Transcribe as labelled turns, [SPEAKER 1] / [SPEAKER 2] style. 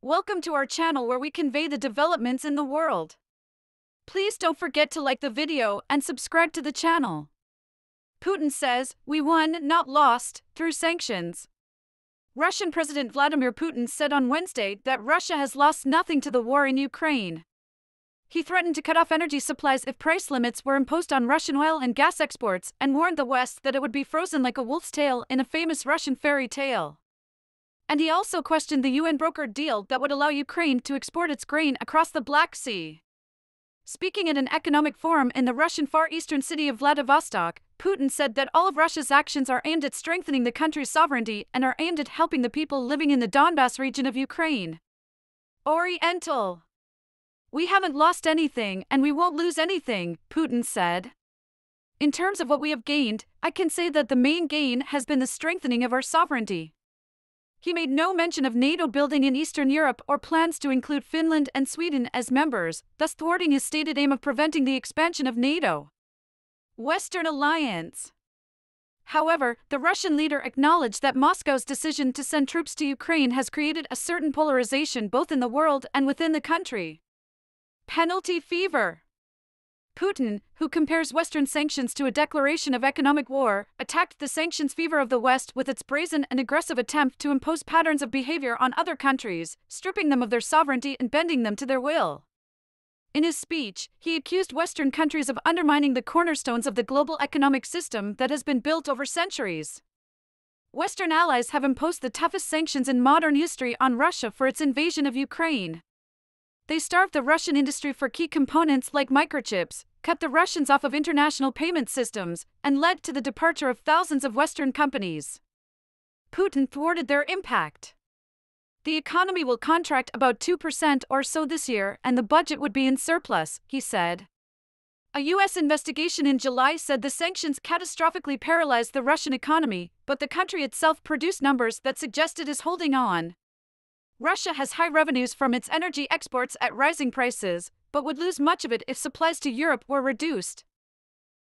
[SPEAKER 1] Welcome to our channel where we convey the developments in the world. Please don't forget to like the video and subscribe to the channel. Putin says, "We won, not lost, through sanctions." Russian President Vladimir Putin said on Wednesday that Russia has lost nothing to the war in Ukraine. He threatened to cut off energy supplies if price limits were imposed on Russian oil and gas exports and warned the West that it would be frozen like a wolf's tail in a famous Russian fairy tale. And he also questioned the UN-brokered deal that would allow Ukraine to export its grain across the Black Sea. Speaking at an economic forum in the Russian far eastern city of Vladivostok, Putin said that all of Russia's actions are aimed at strengthening the country's sovereignty and are aimed at helping the people living in the Donbas region of Ukraine. Oriental. "We haven't lost anything and we won't lose anything," Putin said. "In terms of what we have gained, I can say that the main gain has been the strengthening of our sovereignty." He made no mention of NATO building in Eastern Europe or plans to include Finland and Sweden as members, thus thwarting his stated aim of preventing the expansion of NATO. Western alliance. However, the Russian leader acknowledged that Moscow's decision to send troops to Ukraine has created a certain polarization both in the world and within the country. Penalty fever. Putin, who compares Western sanctions to a declaration of economic war, attacked the sanctions fever of the West with its brazen and aggressive attempt to impose patterns of behavior on other countries, stripping them of their sovereignty and bending them to their will. In his speech, he accused Western countries of undermining the cornerstones of the global economic system that has been built over centuries. Western allies have imposed the toughest sanctions in modern history on Russia for its invasion of Ukraine. They starved the Russian industry for key components like microchips, cut the Russians off of international payment systems, and led to the departure of thousands of Western companies. Putin thwarted their impact. "The economy will contract about 2% or so this year and the budget would be in surplus," he said. A U.S. investigation in July said the sanctions catastrophically paralyzed the Russian economy, but the country itself produced numbers that suggest it is holding on. Russia has high revenues from its energy exports at rising prices, but would lose much of it if supplies to Europe were reduced.